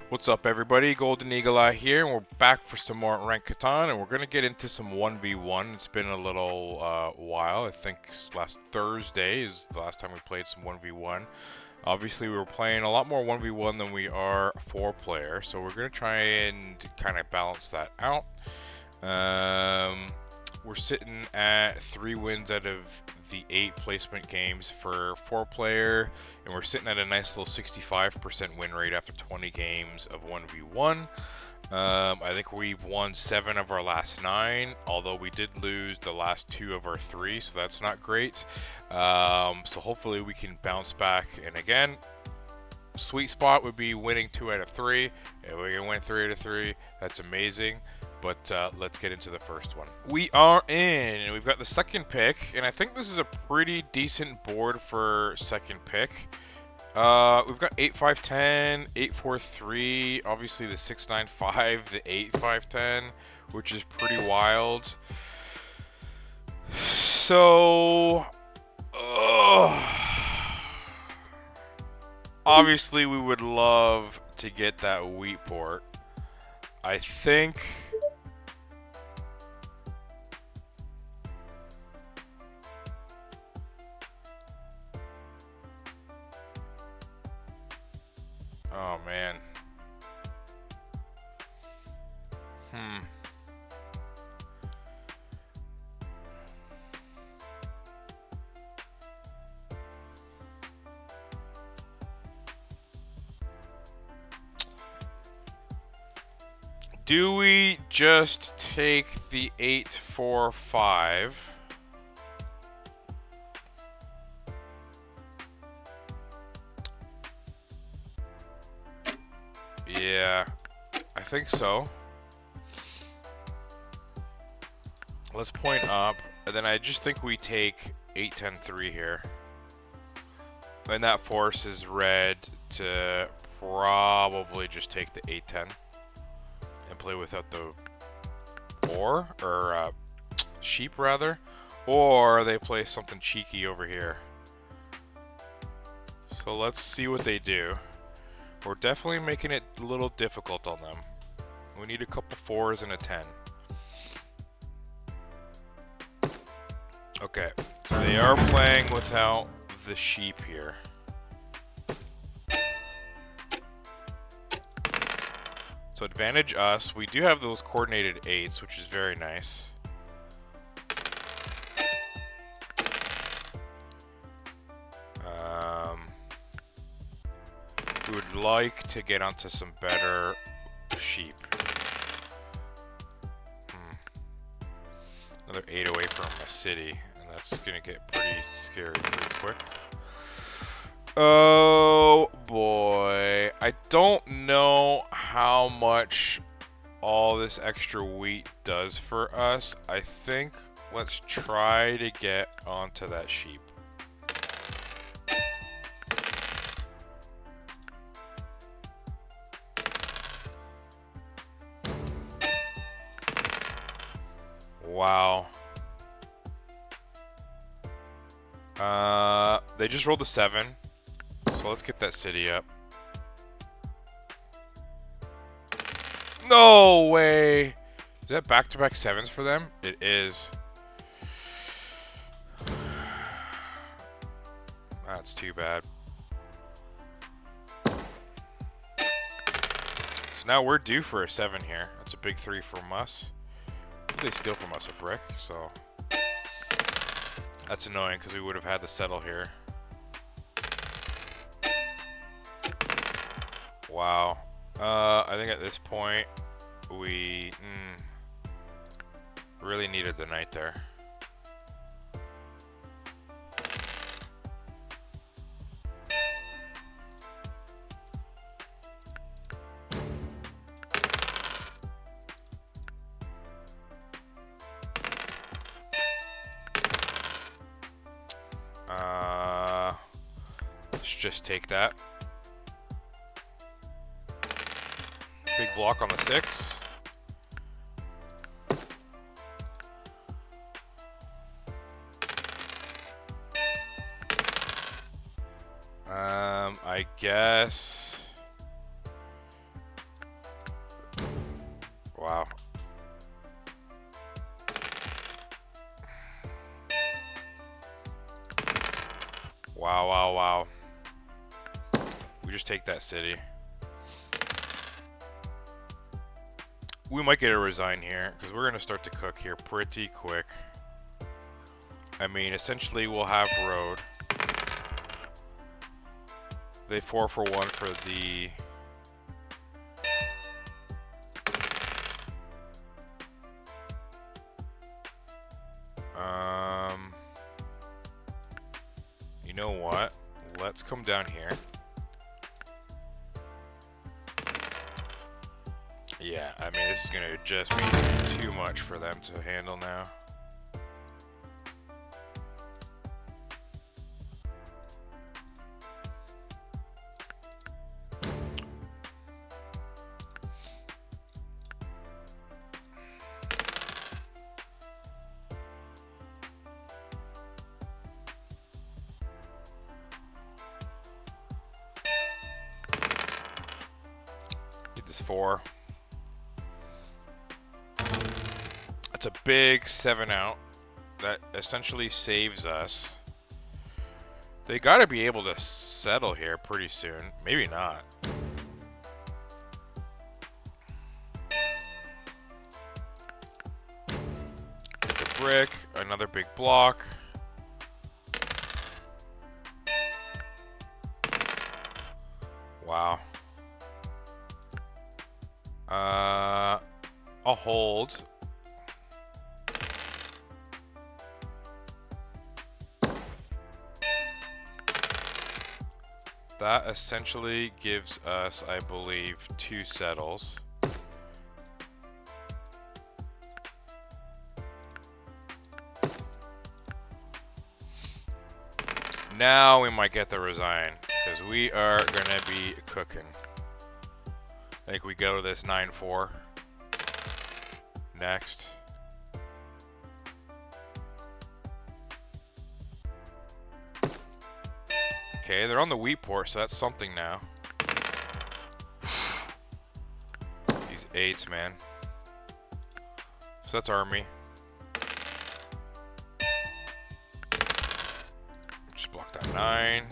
What's up, everybody? Golden Eagle Eye here, and we're back for some more ranked Catan, and we're going to get into some 1v1. It's been a little while. I think last Thursday is the last time we played some 1v1. Obviously, we were playing a lot more 1v1 than we are 4-player, so we're going to try and kind of balance that out. We're sitting at 3 wins out of the 8 placement games for 4-player, and we're sitting at a nice little 65% win rate after 20 games of 1v1. I think we've won 7 of our last 9, although we did lose the last 2 of our 3, so that's not great. So hopefully we can bounce back, and again, sweet spot would be winning 2 out of 3. If we can win 3 out of 3, that's amazing. But let's get into the first one. We are in, and we've got the second pick, and I think this is a pretty decent board for second pick. We've got 8-5-10, 8-4-3, obviously the 6-9-5, the 8-5-10, which is pretty wild. So, obviously we would love to get that wheat port. I think oh man. Do we just take the 8-4-5? Yeah, I think so. Let's point up, and then I just think we take 8-10-3 here. And that forces red to probably just take the 8-10 and play without the boar, or sheep rather. Or they play something cheeky over here. So let's see what they do. We're definitely making it a little difficult on them. We need a couple 4s and a 10. Okay, so they are playing without the sheep here. So advantage us. We do have those coordinated 8s, which is very nice. We would like to get onto some better sheep. Another 8 away from a city, and that's gonna get pretty scary pretty quick. Oh boy, I don't know how much all this extra wheat does for us. I think let's try to get onto that sheep. Wow. They just rolled a 7. So let's get that city up. No way! Is that back-to-back 7s for them? It is. That's too bad. So now we're due for a 7 here. That's a big 3 from us. They steal from us a brick, so that's annoying because we would have had to settle here. Wow. I think at this point we really needed the knight there. Let's just take that. Big block on the 6. I guess Wow. Wow, wow, wow. We just take that city. We might get a resign here, because we're going to start to cook here pretty quick. I mean, essentially we'll have road. They 4 for 1 for the... You know what? Let's come down here. Yeah, I mean, this is gonna just be too much for them to handle now. Get this 4. That's a big 7 out. That essentially saves us. They gotta be able to settle here pretty soon. Maybe not. Get the brick. Another big block. Wow. I'll hold. That essentially gives us, I believe, 2 settles. Now we might get the resign, because we are gonna be cooking. I think we go to this 9-4 next. Okay, they're on the wheat port, so that's something now. These 8s, man. So that's army. Just block that 9.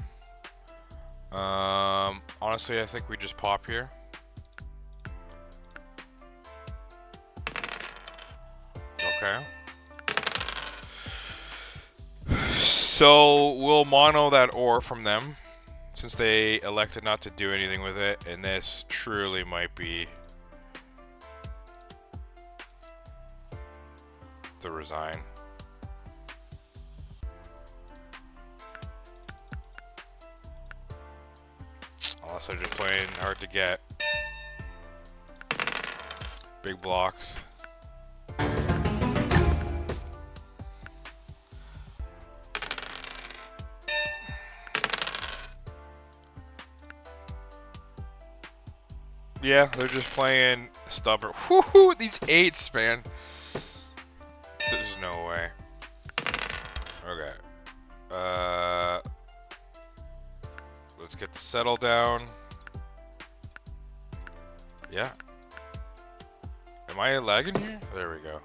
Honestly, I think we just pop here. Okay. So we'll mono that ore from them, since they elected not to do anything with it, and this truly might be the resign. Unless they're just playing hard to get. Big blocks. Yeah, they're just playing stubborn. Whoo, these 8s, man. There's no way. Okay. Let's get the settle down. Yeah. Am I lagging here? There we go.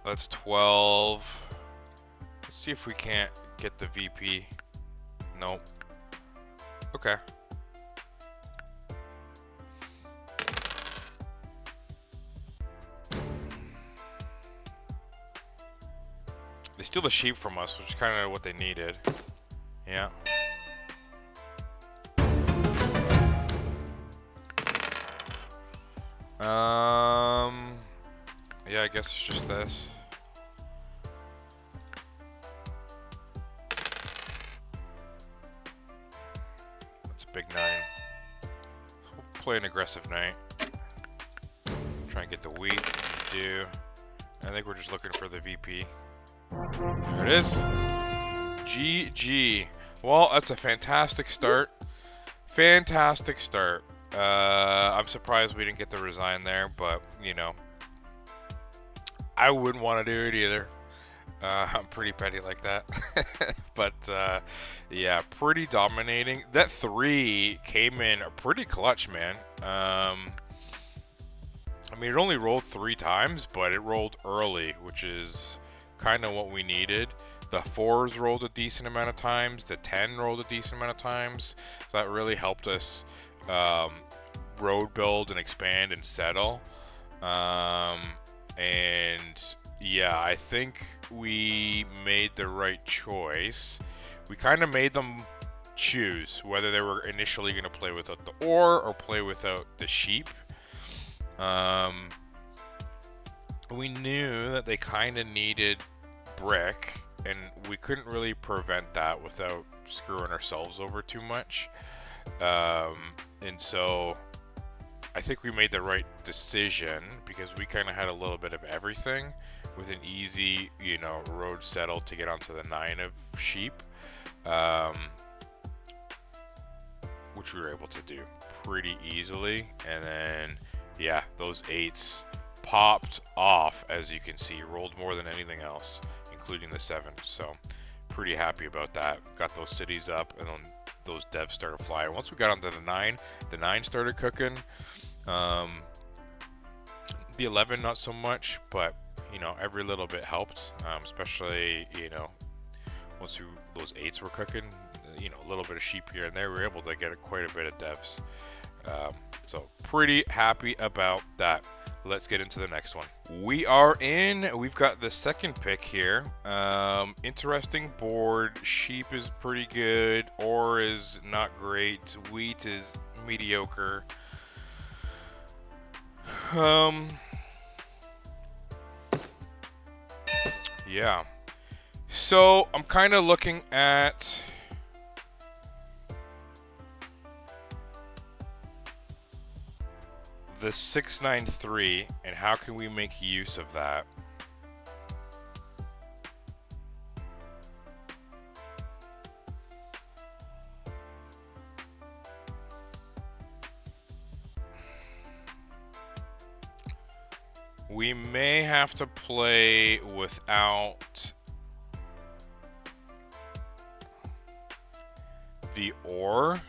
That's 12. Let's see if we can't get the VP. Nope. Okay. They steal the sheep from us, which is kind of what they needed. Yeah. Yeah, I guess it's just this. That's a big 9. So we'll play an aggressive knight. Try and get the wheat. We do. I think we're just looking for the VP. There it is. GG. Well, that's a fantastic start. Fantastic start. I'm surprised we didn't get the resign there, but, you know, I wouldn't want to do it either. I'm pretty petty like that. But yeah, pretty dominating. That 3 came in pretty clutch, man. I mean, it only rolled 3 times, but it rolled early, which is kind of what we needed. The 4s rolled a decent amount of times. The 10 rolled a decent amount of times. So that really helped us um, road build and expand and settle. And yeah, I think we made the right choice. We kind of made them choose whether they were initially going to play without the ore or play without the sheep. We knew that they kind of needed brick, and we couldn't really prevent that without screwing ourselves over too much. And so I think we made the right decision because we kind of had a little bit of everything with an easy, road settle to get onto the 9 of sheep, which we were able to do pretty easily. And then, yeah, those 8s popped off, as you can see, rolled more than anything else, including the 7. So pretty happy about that. Got those cities up, and then those devs started flying. Once we got onto the 9 started cooking. The 11 not so much, but every little bit helped, especially once those 8s were cooking, a little bit of sheep here and there, we were able to get quite a bit of devs. So pretty happy about that. Let's get into the next one. We've got the second pick here. Interesting board. Sheep is pretty good. Ore is not great. Wheat is mediocre. Yeah. So I'm kind of looking at the 693 and how can we make use of that. We may have to play without the ore,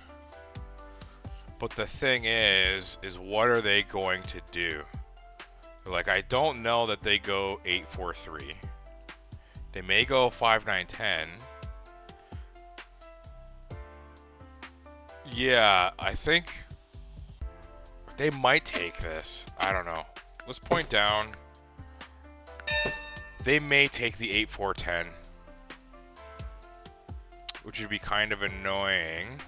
but the thing is what are they going to do? Like, I don't know that they go 8-4-3. They may go 5-9-10. Yeah, I think they might take this. I don't know. Let's point down. They may take the 8-4-10, which would be kind of annoying,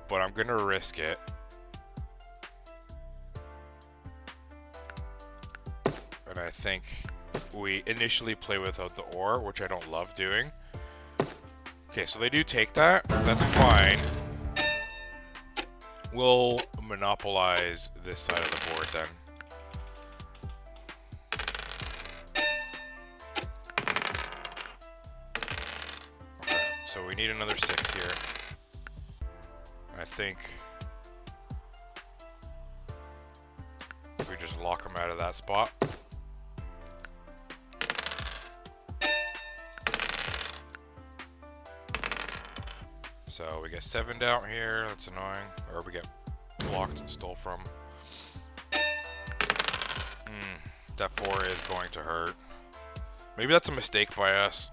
but I'm gonna risk it. And I think we initially play without the ore, which I don't love doing. Okay, so they do take that. That's fine. We'll monopolize this side of the board then. Okay, so we need another 6 here. I think we just lock them out of that spot. So we get 7 down here, that's annoying. Or we get blocked and stole from. That 4 is going to hurt. Maybe that's a mistake by us.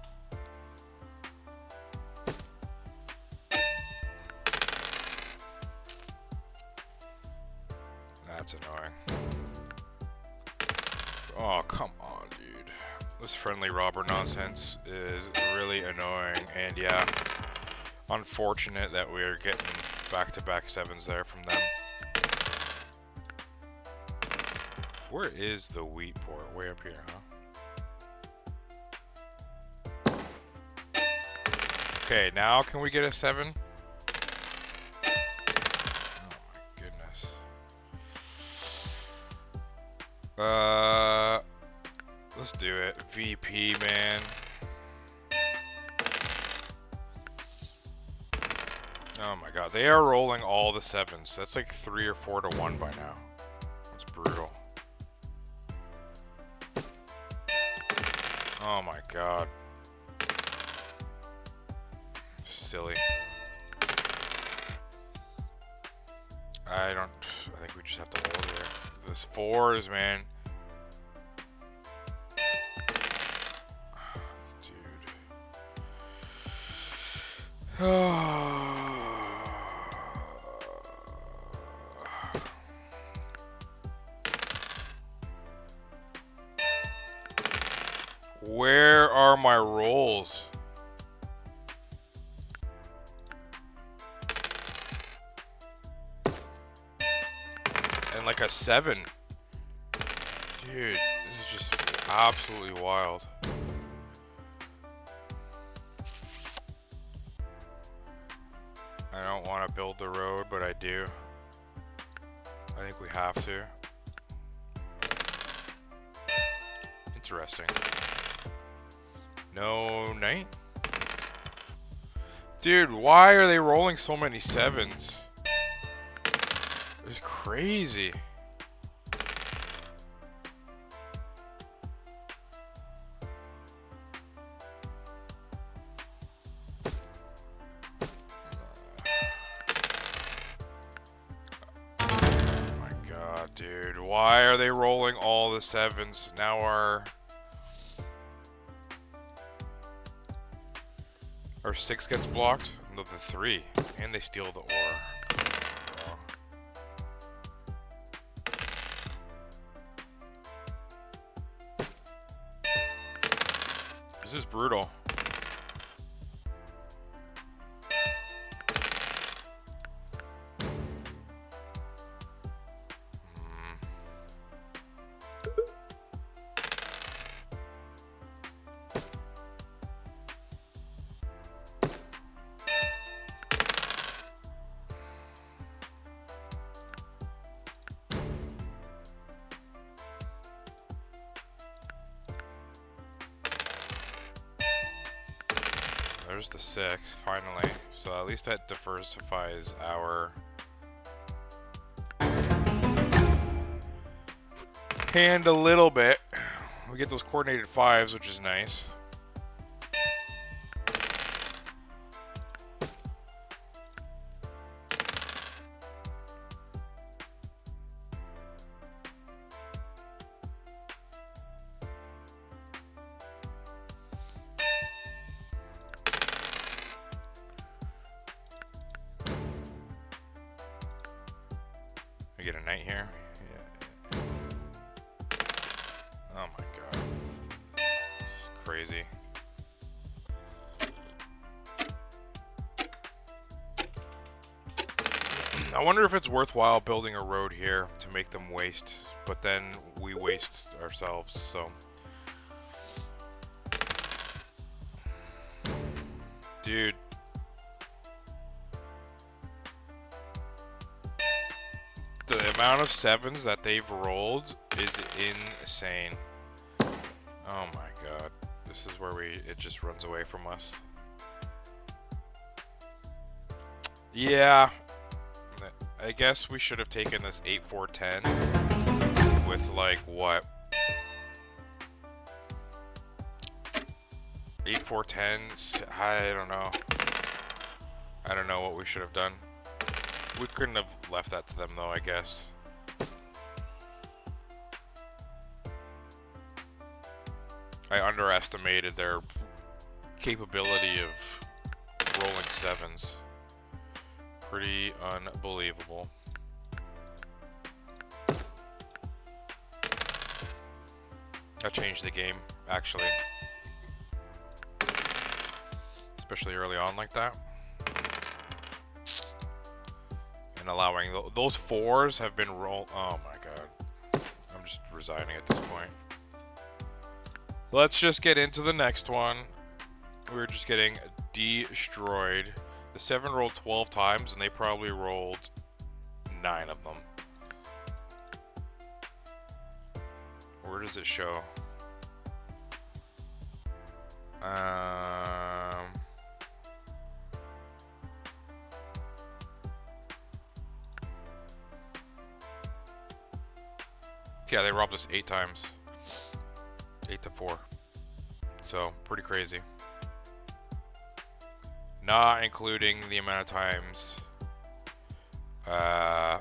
That's annoying. Oh, come on, dude. This friendly robber nonsense is really annoying. And yeah, unfortunate that we're getting back-to-back 7s there from them. Where is the wheat port? Way up here, huh? Okay, now can we get a 7? Oh my goodness. Let's do it. VP, man. Oh my god, they are rolling all the 7s. That's like 3 or 4 to 1 by now. That's brutal. Oh my god. Silly. I think we just have to hold here. This 4s, man. Where are my rolls? And like a 7. Dude, this is just absolutely wild. I don't want to build the road, but I do. I think we have to. Interesting. No knight? Dude, why are they rolling so many 7s? It's crazy. Dude, why are they rolling all the 7s? Now our 6 gets blocked? No, the 3. And they steal the ore. Oh. This is brutal. There's the 6, finally. So at least that diversifies our hand a little bit. We get those coordinated 5s, which is nice. We get a knight here. Yeah. Oh my god. It's crazy. I wonder if it's worthwhile building a road here to make them waste, but then we waste ourselves, so. Dude. The amount of 7s that they've rolled is insane. Oh my god. This is where it just runs away from us. Yeah. I guess we should have taken this 8-4-10 with like what? 8-4-10s? I don't know. I don't know what we should have done. We couldn't have left that to them though, I guess. I underestimated their capability of rolling 7s. Pretty unbelievable. That changed the game, actually. Especially early on like that. And allowing those 4s have been rolled. Oh my god. I'm just resigning at this point. Let's just get into the next one. We're just getting destroyed. The 7 rolled 12 times and they probably rolled 9 of them. Where does it show? Yeah, they robbed us 8 times. 8-4. So, pretty crazy. Not including the amount of times I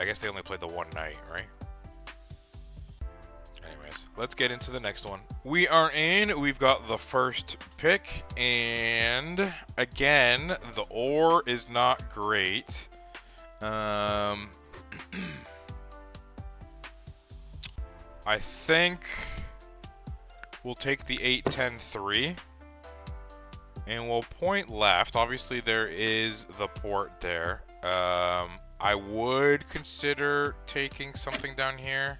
guess they only played the one night, right? Anyways, let's get into the next one. We are in. We've got the first pick, and again, the ore is not great. I think we'll take the 8-10-3, and we'll point left. Obviously, there is the port there. I would consider taking something down here,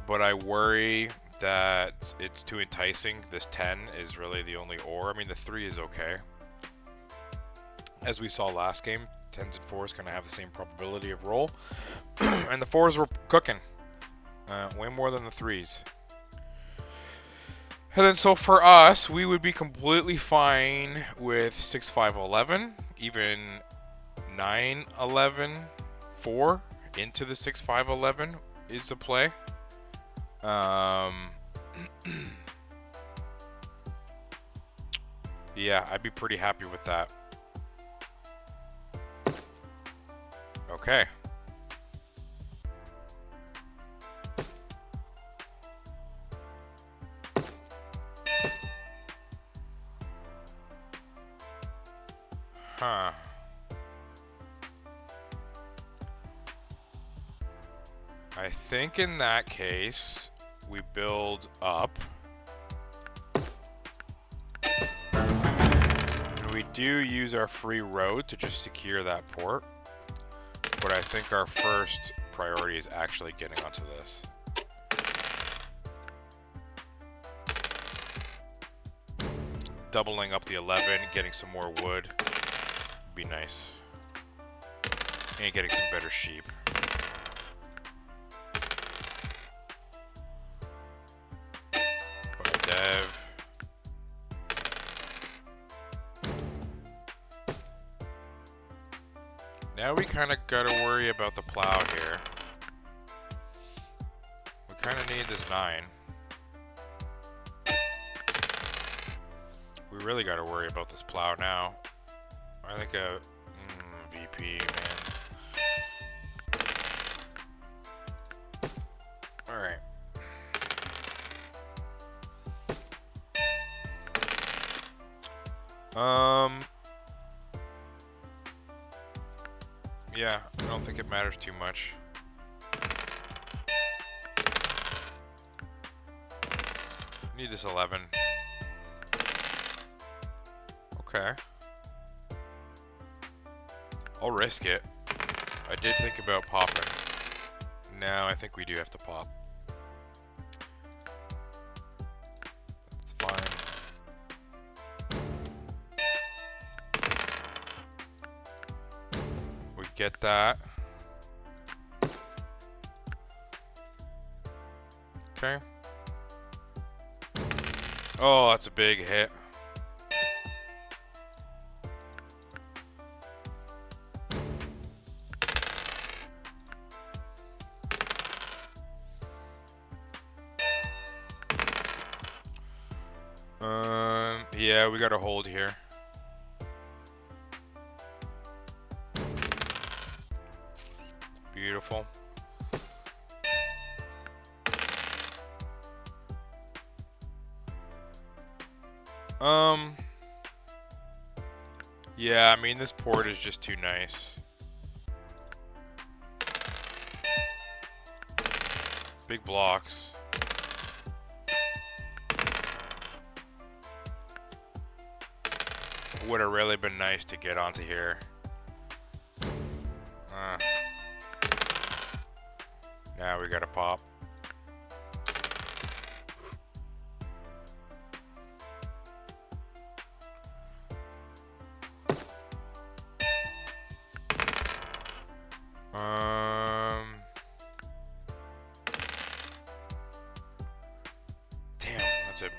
but I worry that it's too enticing. This 10 is really the only ore. I mean, the 3 is okay. As we saw last game, 10s and 4s kind of have the same probability of roll. And the 4s were cooking. Way more than the 3s. And then so for us, we would be completely fine with 6-5-11, even 9-11-4 into the 6-5-11 is a play. Yeah, I'd be pretty happy with that. Okay. Huh. I think in that case, we build up. And we do use our free road to just secure that port. But I think our first priority is actually getting onto this. Doubling up the 11, getting some more wood would be nice. And getting some better sheep. Dev. Now we kind of gotta worry about the plow here. We kind of need this 9. We really gotta worry about this plow now. I think a VP, man. Alright. Yeah, I don't think it matters too much. Need this 11. Okay. I'll risk it. I did think about popping. Now I think we do have to pop. That's fine. We get that. Okay. Oh, that's a big hit. Yeah, we gotta hold here. Beautiful. Yeah, I mean, this port is just too nice. Big blocks. Would have really been nice to get onto here. Now we gotta pop. Damn, that's a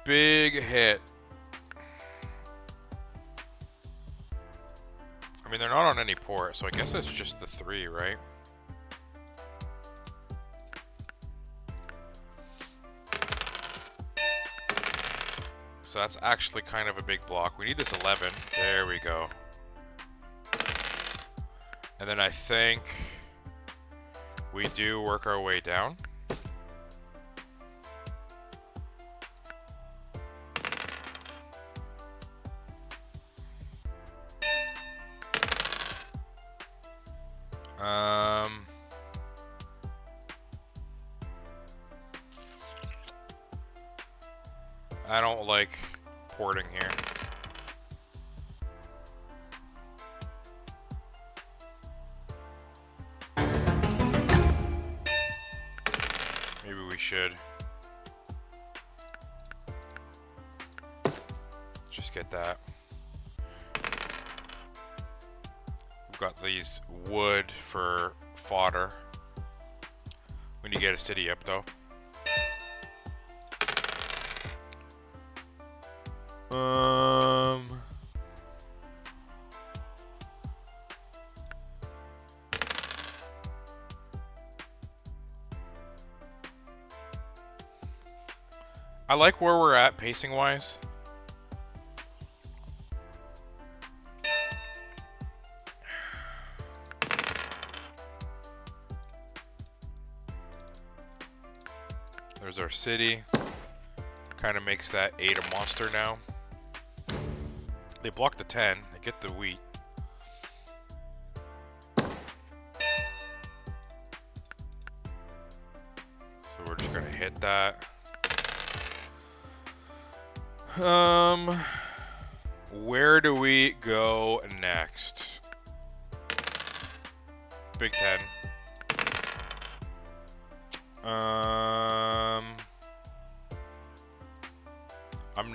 big hit. I mean, they're not on any port, so I guess it's just the 3, right? So that's actually kind of a big block. We need this 11. There we go. And then I think we do work our way down. I don't like porting here. Maybe we should. Just get that. We've got these wood for fodder. We need to get a city up though. I like where we're at pacing wise. There's our city. Kind of makes that 8 a monster now. They block the 10. They get the wheat. So we're just gonna hit that. Where do we go next? Big 10. I'm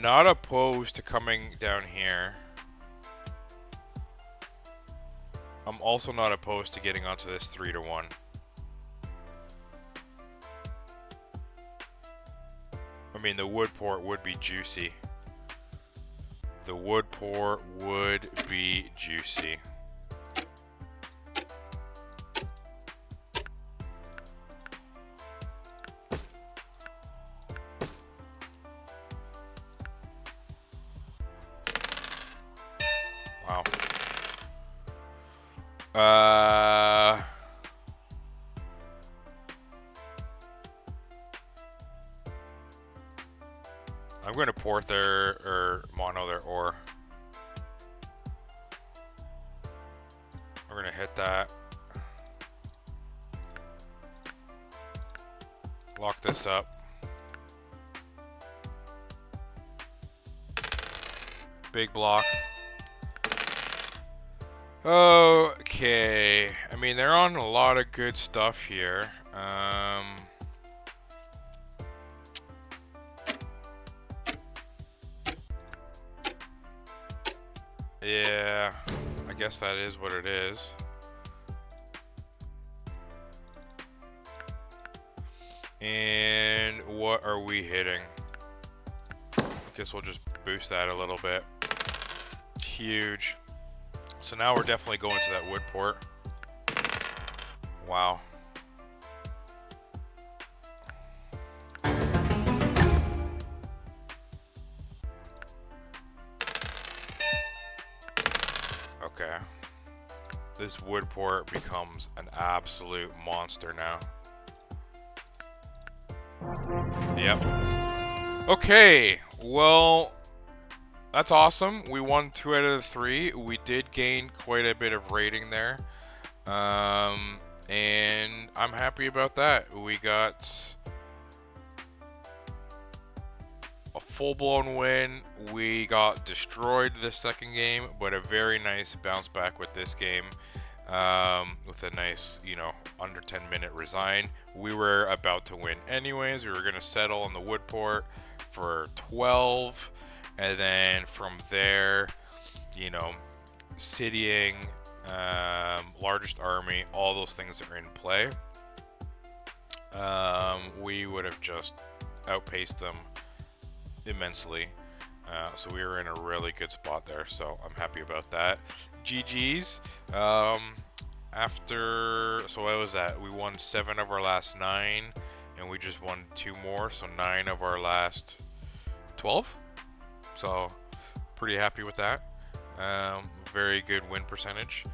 not opposed to coming down here. I'm also not opposed to getting onto this 3 to 1. I mean, the wood port would be juicy. The wood port would be juicy. Wow. I'm going to port their, or mono their ore. We're going to hit that. Lock this up. Big block. Okay. I mean, they're on a lot of good stuff here. Yeah, I guess that is what it is. And what are we hitting? I guess we'll just boost that a little bit. Huge. So now we're definitely going to that wood port. Wow. Okay. This wood port becomes an absolute monster now. Yep. Okay. Well, that's awesome. We won 2 out of the 3. We did gain quite a bit of rating there. And I'm happy about that. We got a full-blown win. We got destroyed the second game, but a very nice bounce back with this game. With a nice, under 10-minute resign. We were about to win anyways. We were going to settle on the wood port for 12. And then from there, citying, largest army, all those things are in play. We would have just outpaced them immensely. So we were in a really good spot there. So I'm happy about that. GG's. So what was that? We won 7 of our last 9, and we just won 2 more. So 9 of our last 12. So pretty happy with that. Very good win percentage.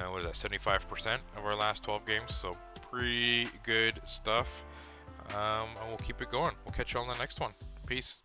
What is that, 75% of our last 12 games? So pretty good stuff. And we'll keep it going. We'll catch you on the next one. Peace.